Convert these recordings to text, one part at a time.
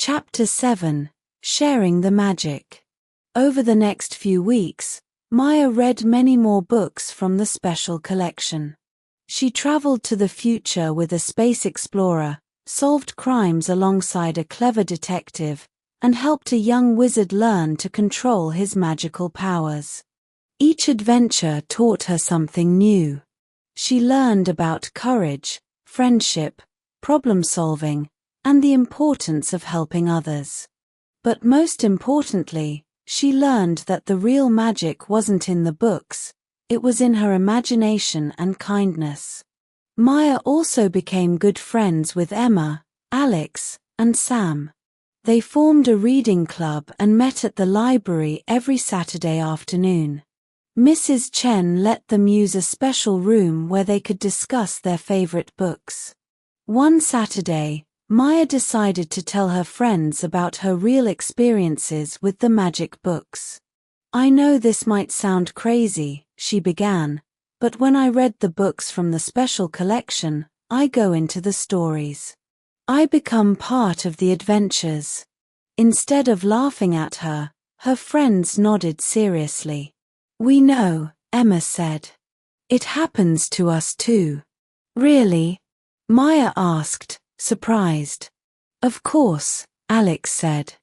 Chapter 7. Sharing the Magic. Over the next few weeks, Maya read many more books from the special collection. She traveled to the future with a space explorer, solved crimes alongside a clever detective, and helped a young wizard learn to control his magical powers. Each adventure taught her something new. She learned about courage, friendship, problem-solving, and the importance of helping others. But most importantly, she learned that the real magic wasn't in the books, it was in her imagination and kindness. Maya also became good friends with Emma, Alex, and Sam. They formed a reading club and met at the library every Saturday afternoon. Mrs. Chen let them use a special room where they could discuss their favorite books. One Saturday, Maya decided to tell her friends about her real experiences with the magic books. "I know this might sound crazy," she began, "but when I read the books from the special collection, I go into the stories. I become part of the adventures." Instead of laughing at her, her friends nodded seriously. "We know," Emma said. "It happens to us too." "Really?" Maya asked, surprised. "Of course," Alex said.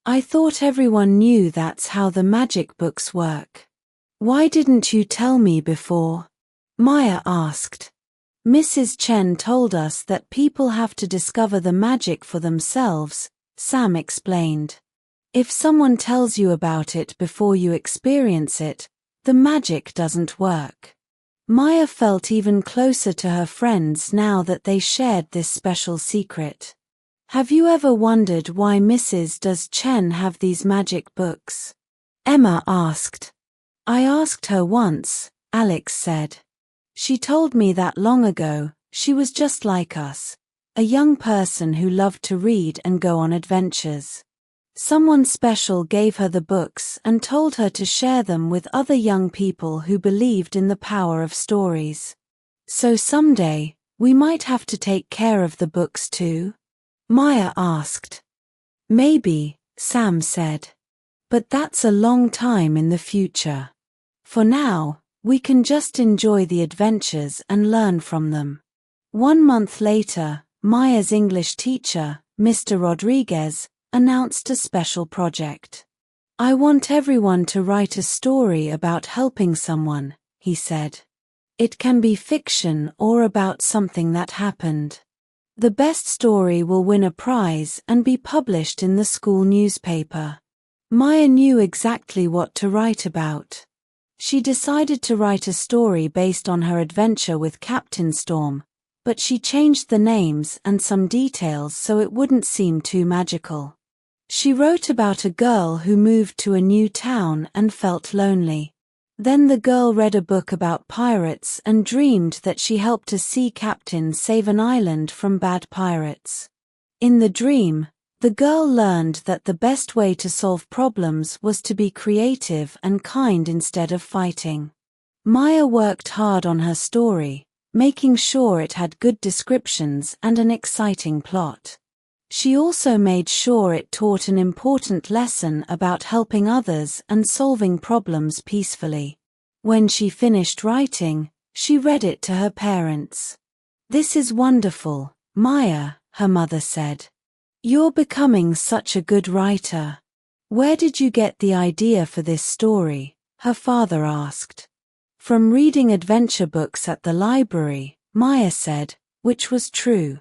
"I thought everyone knew that's how the magic books work." "Why didn't you tell me before?" Maya asked. "Mrs. Chen told us that people have to discover the magic for themselves," Sam explained. "If someone tells you about it before you experience it, the magic doesn't work." Maya felt even closer to her friends now that they shared this special secret. "Have you ever wondered why Mrs. Chen have these magic books?" Emma asked. "I asked her once," Alex said. "She told me that long ago, she was just like us, a young person who loved to read and go on adventures. Someone special gave her the books and told her to share them with other young people who believed in the power of stories. So someday, we might have to take care of the books too?" Maya asked. "Maybe," Sam said. "But that's a long time in the future. For now, we can just enjoy the adventures and learn from them." 1 month later, Maya's English teacher, Mr. Rodriguez, announced a special project. "I want everyone to write a story about helping someone," he said. "It can be fiction or about something that happened. The best story will win a prize and be published in the school newspaper." Maya knew exactly what to write about. She decided to write a story based on her adventure with Captain Storm, but she changed the names and some details so it wouldn't seem too magical. She wrote about a girl who moved to a new town and felt lonely. Then the girl read a book about pirates and dreamed that she helped a sea captain save an island from bad pirates. In the dream, the girl learned that the best way to solve problems was to be creative and kind instead of fighting. Maya worked hard on her story, making sure it had good descriptions and an exciting plot. She also made sure it taught an important lesson about helping others and solving problems peacefully. When she finished writing, she read it to her parents. "This is wonderful, Maya," her mother said. "You're becoming such a good writer. Where did you get the idea for this story?" her father asked. "From reading adventure books at the library," Maya said, which was true.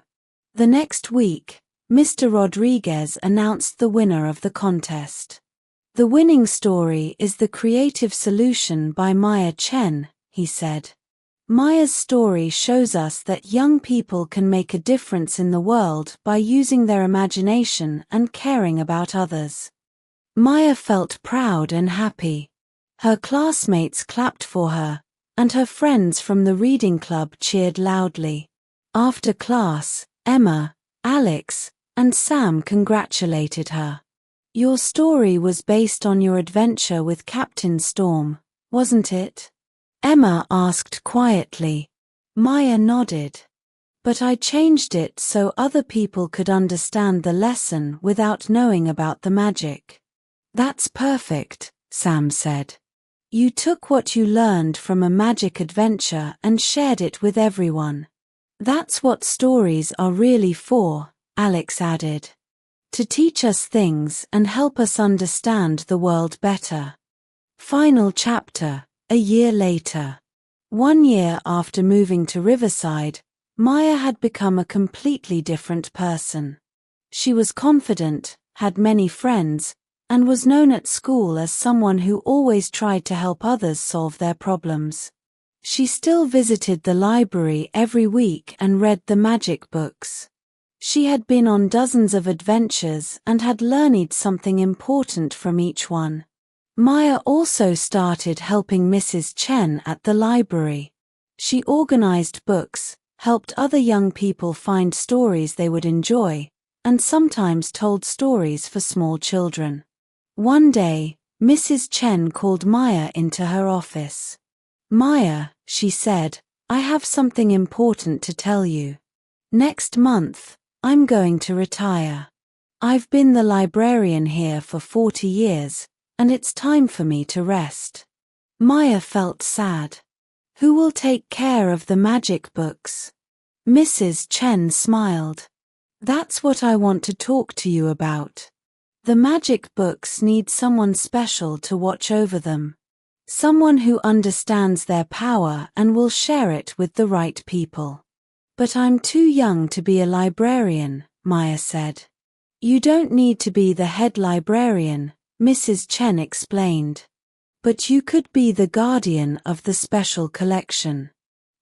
The next week, Mr. Rodriguez announced the winner of the contest. "The winning story is The Creative Solution by Maya Chen," he said. "Maya's story shows us that young people can make a difference in the world by using their imagination and caring about others." Maya felt proud and happy. Her classmates clapped for her, and her friends from the reading club cheered loudly. After class, Emma, Alex, and Sam congratulated her. "Your story was based on your adventure with Captain Storm, wasn't it?" Emma asked quietly. Maya nodded. But I changed it so other people could understand the lesson without knowing about the magic. That's perfect, Sam said. You took what you learned from a magic adventure and shared it with everyone. That's what stories are really for, Alex added. To teach us things and help us understand the world better. Final chapter, a year later. 1 year after moving to Riverside, Maya had become a completely different person. She was confident, had many friends, and was known at school as someone who always tried to help others solve their problems. She still visited the library every week and read the magic books. She had been on dozens of adventures and had learned something important from each one. Maya also started helping Mrs. Chen at the library. She organized books, helped other young people find stories they would enjoy, and sometimes told stories for small children. One day, Mrs. Chen called Maya into her office. Maya, she said, I have something important to tell you. Next month, I'm going to retire. I've been the librarian here for 40 years, and it's time for me to rest. Maya felt sad. Who will take care of the magic books? Mrs. Chen smiled. That's what I want to talk to you about. The magic books need someone special to watch over them. Someone who understands their power and will share it with the right people. But I'm too young to be a librarian, Maya said. You don't need to be the head librarian, Mrs. Chen explained. But you could be the guardian of the special collection.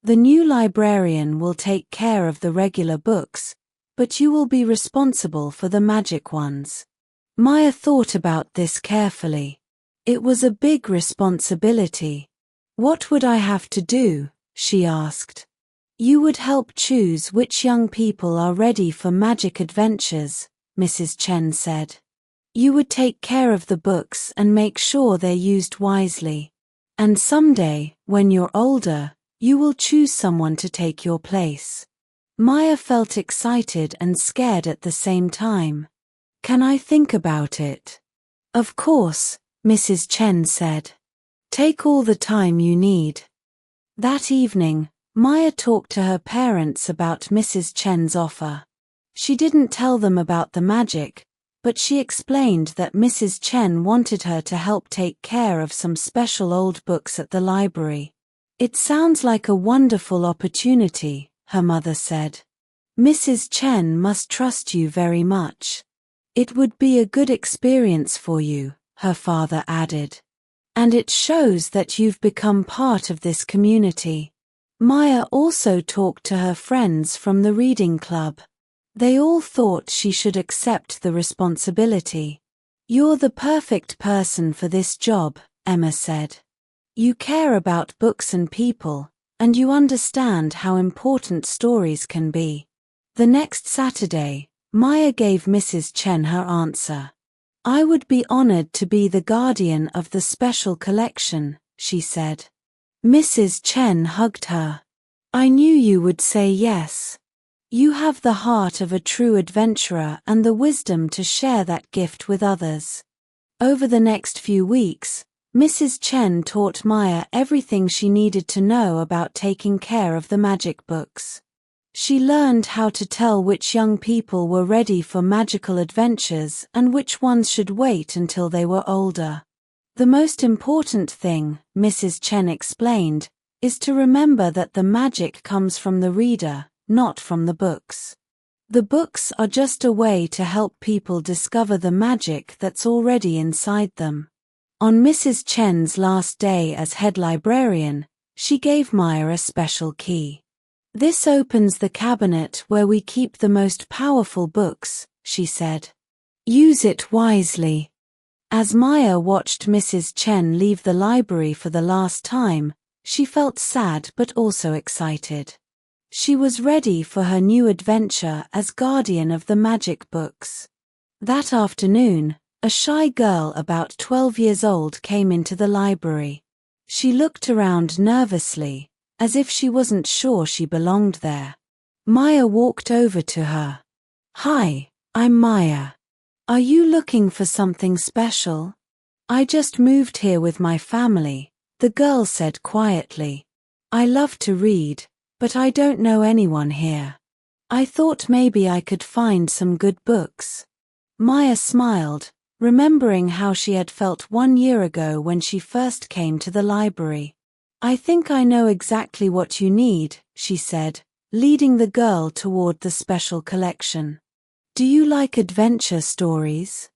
The new librarian will take care of the regular books, but you will be responsible for the magic ones. Maya thought about this carefully. It was a big responsibility. What would I have to do? She asked. You would help choose which young people are ready for magic adventures, Mrs. Chen said. You would take care of the books and make sure they're used wisely. And someday, when you're older, you will choose someone to take your place. Maya felt excited and scared at the same time. Can I think about it? Of course, Mrs. Chen said. Take all the time you need. That evening, Maya talked to her parents about Mrs. Chen's offer. She didn't tell them about the magic, but she explained that Mrs. Chen wanted her to help take care of some special old books at the library. It sounds like a wonderful opportunity, her mother said. Mrs. Chen must trust you very much. It would be a good experience for you, her father added. And it shows that you've become part of this community. Maya also talked to her friends from the reading club. They all thought she should accept the responsibility. You're the perfect person for this job, Emma said. You care about books and people, and you understand how important stories can be. The next Saturday, Maya gave Mrs. Chen her answer. I would be honored to be the guardian of the special collection, she said. Mrs. Chen hugged her. I knew you would say yes. You have the heart of a true adventurer and the wisdom to share that gift with others. Over the next few weeks, Mrs. Chen taught Maya everything she needed to know about taking care of the magic books. She learned how to tell which young people were ready for magical adventures and which ones should wait until they were older. The most important thing, Mrs. Chen explained, is to remember that the magic comes from the reader, not from the books. The books are just a way to help people discover the magic that's already inside them. On Mrs. Chen's last day as head librarian, she gave Maya a special key. This opens the cabinet where we keep the most powerful books, she said. Use it wisely. As Maya watched Mrs. Chen leave the library for the last time, she felt sad but also excited. She was ready for her new adventure as guardian of the magic books. That afternoon, a shy girl about 12 years old came into the library. She looked around nervously, as if she wasn't sure she belonged there. Maya walked over to her. Hi, I'm Maya. Are you looking for something special? I just moved here with my family, the girl said quietly. I love to read, but I don't know anyone here. I thought maybe I could find some good books. Maya smiled, remembering how she had felt 1 year ago when she first came to the library. I think I know exactly what you need, she said, leading the girl toward the special collection. Do you like adventure stories?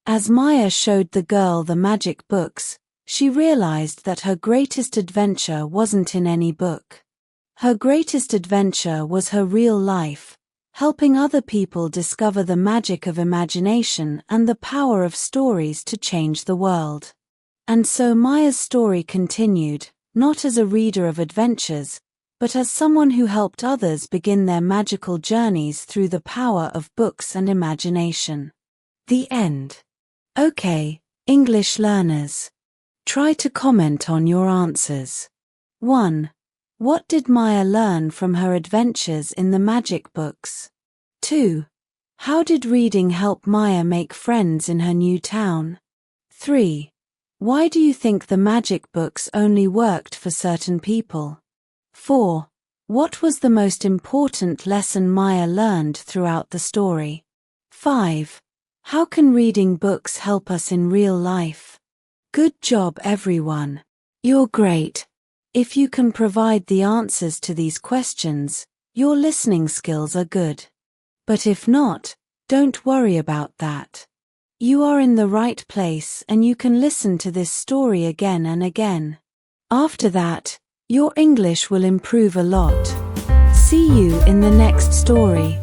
As Maya showed the girl the magic books, she realized that her greatest adventure wasn't in any book. Her greatest adventure was her real life, helping other people discover the magic of imagination and the power of stories to change the world. And so Maya's story continued, not as a reader of adventures, but as someone who helped others begin their magical journeys through the power of books and imagination. The end. Okay, English learners. Try to comment on your answers. 1. What did Maya learn from her adventures in the magic books? 2. How did reading help Maya make friends in her new town? 3. Why do you think the magic books only worked for certain people? 4. What was the most important lesson Maya learned throughout the story? 5. How can reading books help us in real life? Good job, everyone. You're great. If you can provide the answers to these questions, your listening skills are good. But if not, don't worry about that. You are in the right place and you can listen to this story again and again. After that, your English will improve a lot. See you in the next story.